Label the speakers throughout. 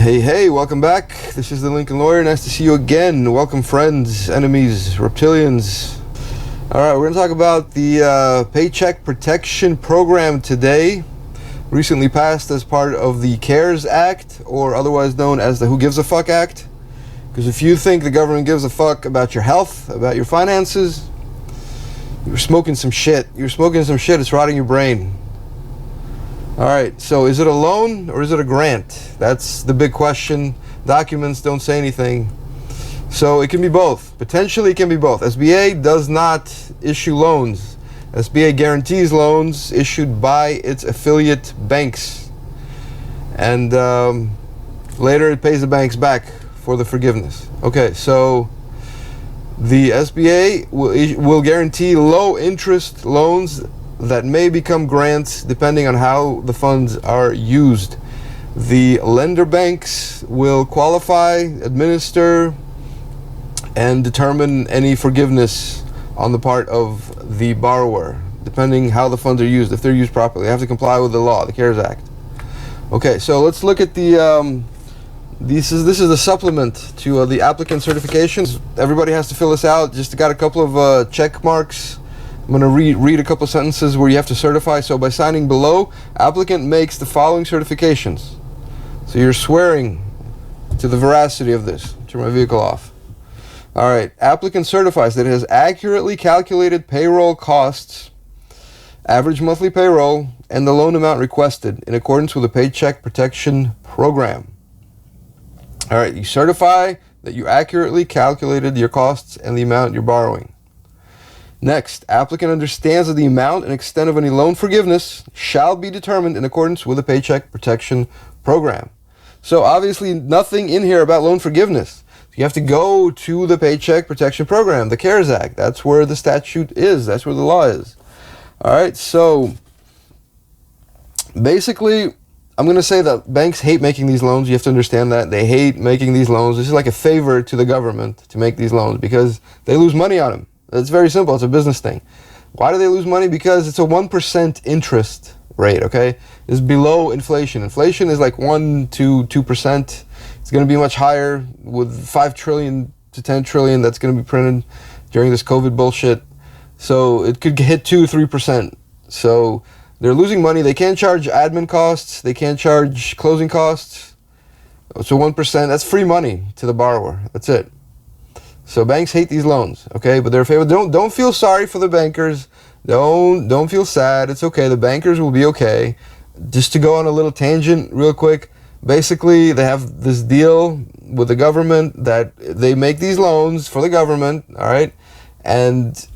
Speaker 1: Hey, welcome back. This is the Lincoln Lawyer. Nice to see you again. Welcome, friends, enemies, reptilians. Alright, we're going to talk about the Paycheck Protection Program today. Recently passed as part of the CARES Act, or otherwise known as the Who Gives a Fuck Act. Because if you think the government gives a fuck about your health, about your finances, you're smoking some shit. It's rotting your brain. Alright, so is it a loan or is it a grant? That's the big question. Documents don't say anything. So it can be both. Potentially it can be both. SBA does not issue loans. SBA guarantees loans issued by its affiliate banks. And later it pays the banks back for the forgiveness. Okay, so the SBA will guarantee low interest loans that may become grants depending on how the funds are used. The lender banks will qualify, administer, and determine any forgiveness on the part of the borrower, depending how the funds are used. If they're used properly, they have to comply with the law, the CARES Act. Okay, so let's look at the this is the supplement to the applicant certifications. Everybody has to fill this out. Just got a couple of check marks. I'm going to read a couple of sentences where you have to certify. So by signing below, applicant makes the following certifications. So you're swearing to the veracity of this. Turn my vehicle off. Alright, applicant certifies that it has accurately calculated payroll costs, average monthly payroll, and the loan amount requested in accordance with the Paycheck Protection Program. Alright, you certify that you accurately calculated your costs and the amount you're borrowing. Next, applicant understands that the amount and extent of any loan forgiveness shall be determined in accordance with the Paycheck Protection Program. So obviously nothing in here about loan forgiveness. You have to go to the Paycheck Protection Program, the CARES Act. That's where the statute is. That's where the law is. Alright, so basically I'm going to say that banks hate making these loans. You have to understand that. They hate making these loans. This is like a favor to the government to make these loans because they lose money on them. It's very simple. It's a business thing. Why do they lose money? Because it's a 1% interest rate, okay? It's below inflation. Inflation is like 1 to 2%. It's going to be much higher with 5 trillion to 10 trillion that's going to be printed during this COVID bullshit. So it could hit 2-3%. So they're losing money. They can't charge admin costs. They can't charge closing costs. So 1%, that's free money to the borrower. That's it. So banks hate these loans, okay? But they're favored. Don't feel sorry for the bankers. Don't feel sad. It's okay. The bankers will be okay. Just to go on a little tangent real quick. Basically, they have this deal with the government that they make these loans for the government, all right? And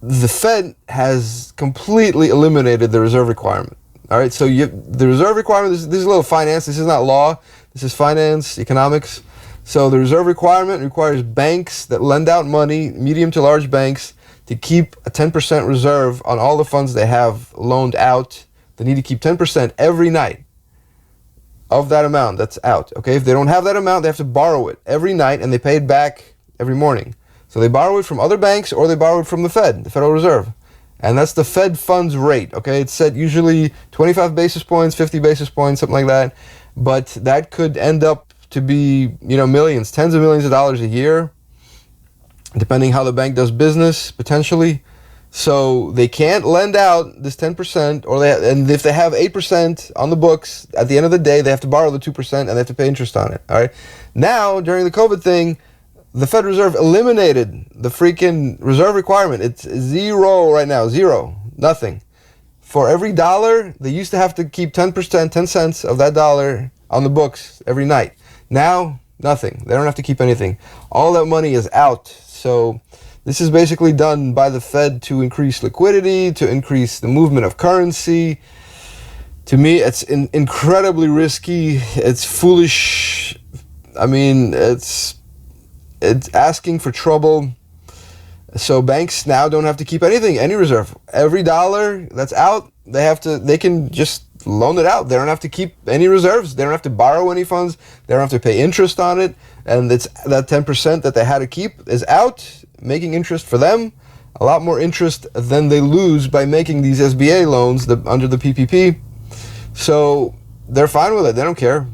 Speaker 1: the Fed has completely eliminated the reserve requirement, all right? So the reserve requirement, this is a little finance. This is not law. This is finance, economics. So the reserve requirement requires banks that lend out money, medium to large banks, to keep a 10% reserve on all the funds they have loaned out. They need to keep 10% every night of that amount that's out. Okay, if they don't have that amount, they have to borrow it every night and they pay it back every morning. So they borrow it from other banks or they borrow it from the Fed, the Federal Reserve. And that's the Fed funds rate. Okay, it's set usually 25 basis points, 50 basis points, something like that. But that could end up to be, millions, tens of millions of dollars a year, depending how the bank does business, potentially. So they can't lend out this 10%, and if they have 8% on the books, at the end of the day, they have to borrow the 2% and they have to pay interest on it. All right. Now, during the COVID thing, the Federal Reserve eliminated the freaking reserve requirement. It's zero right now, zero, nothing. For every dollar, they used to have to keep 10%, 10 cents of that dollar on the books every night. Now, nothing. They don't have to keep anything. All that money is out. So this is basically done by the Fed to increase liquidity, to increase the movement of currency. To me, it's incredibly risky. It's foolish. I mean, it's asking for trouble. So banks now don't have to keep anything, any reserve. Every dollar that's out, they can just loan it out. They don't have to keep any reserves. They don't have to borrow any funds. They don't have to pay interest on it. And it's that 10% that they had to keep is out, making interest for them. A lot more interest than they lose by making these SBA loans under the PPP. So they're fine with it. They don't care.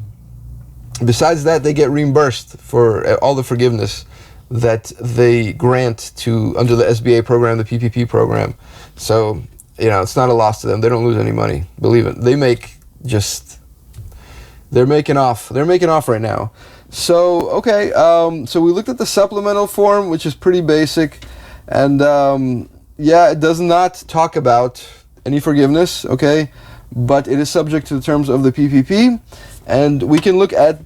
Speaker 1: Besides that, they get reimbursed for all the forgiveness that they grant to under the SBA program, the PPP program. So, it's not a loss to them. They don't lose any money. Believe it. They make they're making off. They're making off right now. So, okay. So we looked at the supplemental form, which is pretty basic. And, it does not talk about any forgiveness, okay? But it is subject to the terms of the PPP. And we can look at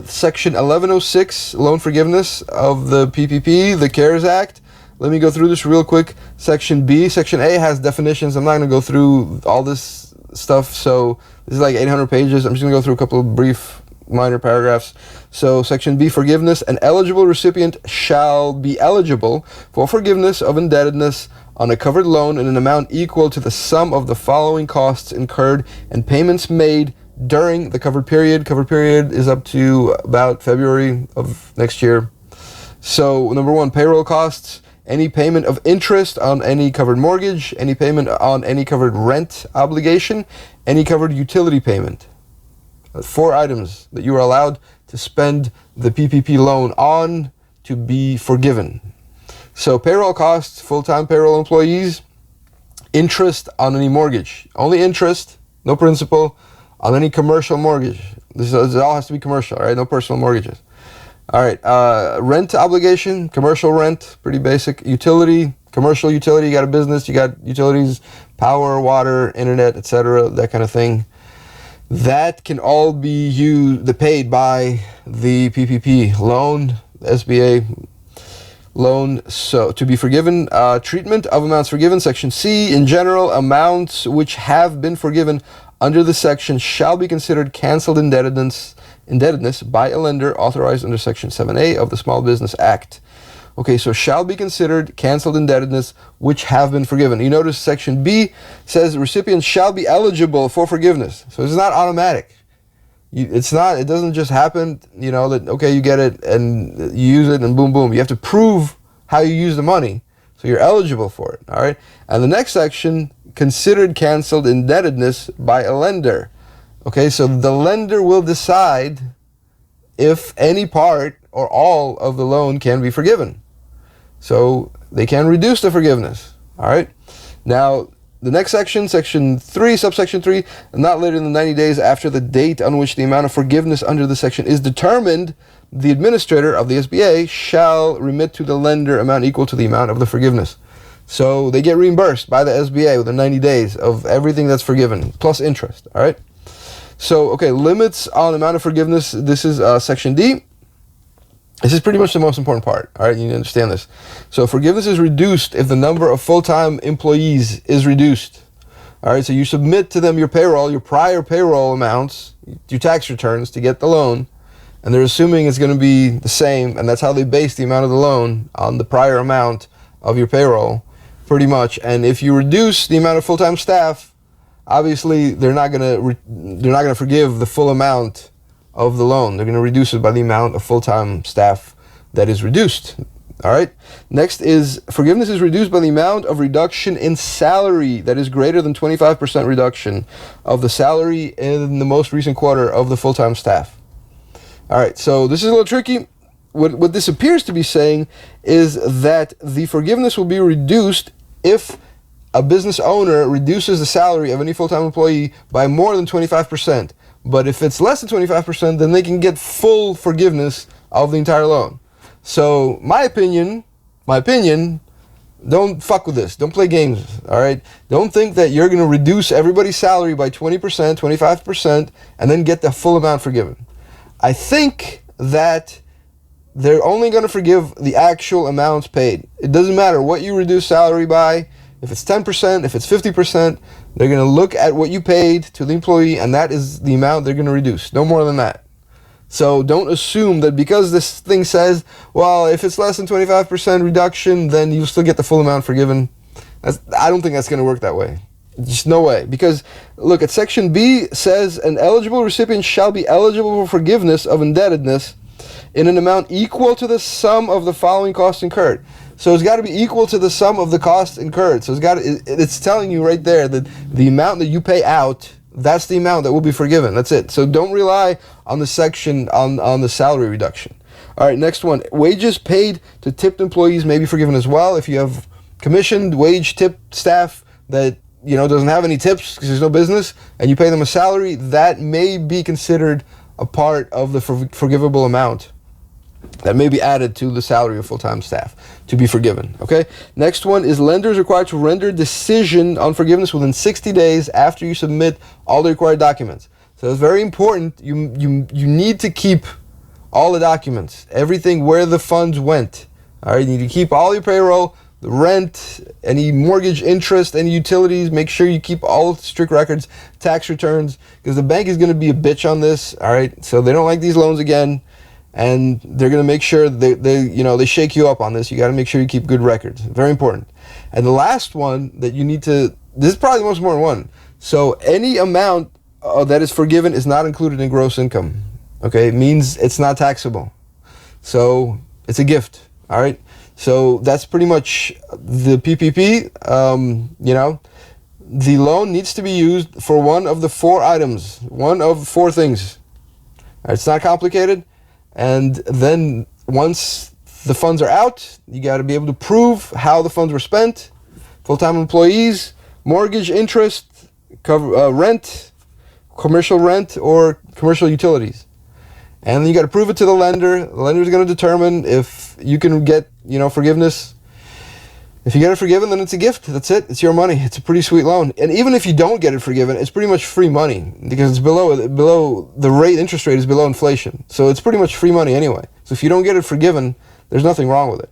Speaker 1: section 1106, loan forgiveness of the PPP, the CARES Act. Let me go through this real quick. Section B, Section A has definitions. I'm not going to go through all this stuff. So this is like 800 pages. I'm just going to go through a couple of brief, minor paragraphs. So Section B, forgiveness. An eligible recipient shall be eligible for forgiveness of indebtedness on a covered loan in an amount equal to the sum of the following costs incurred and payments made during the covered period. Covered period is up to about February of next year. So number one, payroll costs, any payment of interest on any covered mortgage, any payment on any covered rent obligation, any covered utility payment. 4 items that you are allowed to spend the PPP loan on to be forgiven. So payroll costs, full-time payroll employees, interest on any mortgage, only interest, no principal, on any commercial mortgage. This all has to be commercial, all right? No personal mortgages. All right, rent obligation, commercial rent, pretty basic. Utility, commercial utility, you got a business, you got utilities, power, water, internet, etc., that kind of thing. That can all be paid by the PPP loan, SBA loan. So to be forgiven, treatment of amounts forgiven, Section C, in general, amounts which have been forgiven under the section shall be considered canceled indebtedness by a lender authorized under Section 7A of the Small Business Act. Okay, so shall be considered canceled indebtedness which have been forgiven. You notice Section B says recipients shall be eligible for forgiveness. So it's not automatic. It doesn't just happen, that, okay, you get it and you use it and boom, boom. You have to prove how you use the money. So you're eligible for it, all right? And the next section, considered canceled indebtedness by a lender. Okay, so the lender will decide if any part or all of the loan can be forgiven. So they can reduce the forgiveness, all right? Now, the next section, Section 3, subsection 3, not later than 90 days after the date on which the amount of forgiveness under the section is determined, the administrator of the SBA shall remit to the lender amount equal to the amount of the forgiveness. So they get reimbursed by the SBA within 90 days of everything that's forgiven, plus interest, all right? So, okay, limits on amount of forgiveness. This is Section D. This is pretty much the most important part, all right? You need to understand this. So forgiveness is reduced if the number of full-time employees is reduced. All right, so you submit to them your payroll, your prior payroll amounts, your tax returns to get the loan, and they're assuming it's going to be the same, and that's how they base the amount of the loan on the prior amount of your payroll, pretty much. And if you reduce the amount of full-time staff, obviously they're not going to forgive the full amount of the loan. They're going to reduce it by the amount of full-time staff that is reduced. All right. Next is forgiveness is reduced by the amount of reduction in salary that is greater than 25% reduction of the salary in the most recent quarter of the full-time staff. All right. So this is a little tricky. What this appears to be saying is that the forgiveness will be reduced if a business owner reduces the salary of any full-time employee by more than 25%. But if it's less than 25%, then they can get full forgiveness of the entire loan. So my opinion, don't fuck with this. Don't play games, all right? Don't think that you're going to reduce everybody's salary by 20%, 25%, and then get the full amount forgiven. I think that they're only going to forgive the actual amounts paid. It doesn't matter what you reduce salary by. If it's 10%, if it's 50%, they're going to look at what you paid to the employee, and that is the amount they're going to reduce. No more than that. So don't assume that because this thing says, well, if it's less than 25% reduction, then you'll still get the full amount forgiven. I don't think that's going to work that way. Just no way. Because, look, at Section B says, an eligible recipient shall be eligible for forgiveness of indebtedness in an amount equal to the sum of the following costs incurred. So it's got to be equal to the sum of the costs incurred. So it's telling you right there that the amount that you pay out that's the amount that will be forgiven. That's it. So don't rely on the section on the salary reduction. All right, next one. Wages paid to tipped employees may be forgiven as well. If you have commissioned wage tip staff that doesn't have any tips because there's no business, and you pay them a salary, that may be considered a part of the forgivable amount that may be added to the salary of full-time staff to be forgiven. Okay. Next one is lenders required to render decision on forgiveness within 60 days after you submit all the required documents. So it's very important. You need to keep all the documents, everything where the funds went. All right. You need to keep all your payroll, the rent, any mortgage interest, any utilities. Make sure you keep all strict records, tax returns, because the bank is going to be a bitch on this. All right. So they don't like these loans again. And they're going to make sure they shake you up on this. You got to make sure you keep good records. Very important. And the last one that you need to, this is probably the most important one. So any amount that is forgiven is not included in gross income. Okay, it means it's not taxable. So it's a gift. All right. So that's pretty much the PPP. The loan needs to be used for one of the 4 items, one of 4 things. All right, it's not complicated. And then once the funds are out, you got to be able to prove how the funds were spent. Full-time employees, mortgage interest, rent, commercial rent, or commercial utilities. And then you got to prove it to the lender. The lender is going to determine if you can get, forgiveness. If you get it forgiven, then it's a gift. That's it. It's your money. It's a pretty sweet loan. And even if you don't get it forgiven, it's pretty much free money because it's below the interest rate is below inflation. So it's pretty much free money anyway. So if you don't get it forgiven, there's nothing wrong with it.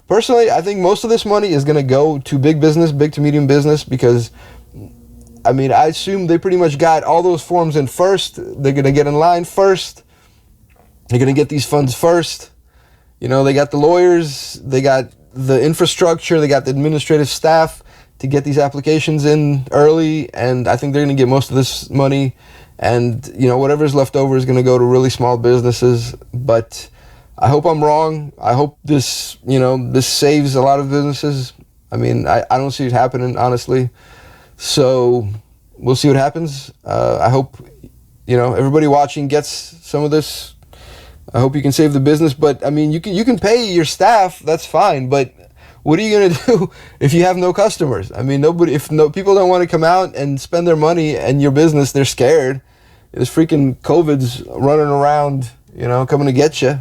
Speaker 1: Personally, I think most of this money is going to go to big business, big to medium business, because I assume they pretty much got all those forms in first. They're going to get in line first. They're going to get these funds first. They got the lawyers, they got the infrastructure, they got the administrative staff to get these applications in early, and I think they're going to get most of this money, and whatever's left over is going to go to really small businesses. But I hope I'm wrong. I hope this saves a lot of businesses. I don't see it happening, honestly. So we'll see what happens. I hope everybody watching gets some of this. I hope you can save the business, but you can pay your staff, that's fine, but what are you going to do if you have no customers? People don't want to come out and spend their money and your business, they're scared. There's freaking COVID's running around, coming to get you.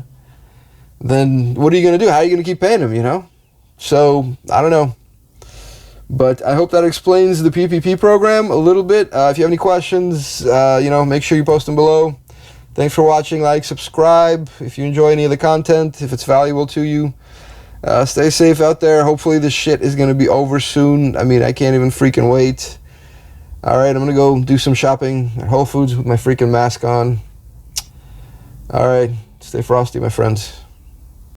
Speaker 1: Then what are you going to do? How are you going to keep paying them, So, I don't know. But I hope that explains the PPP program a little bit. If you have any questions, make sure you post them below. Thanks for watching. Like, subscribe if you enjoy any of the content, if it's valuable to you. Stay safe out there. Hopefully this shit is going to be over soon. I can't even freaking wait. All right, I'm going to go do some shopping at Whole Foods with my freaking mask on. All right, stay frosty, my friends.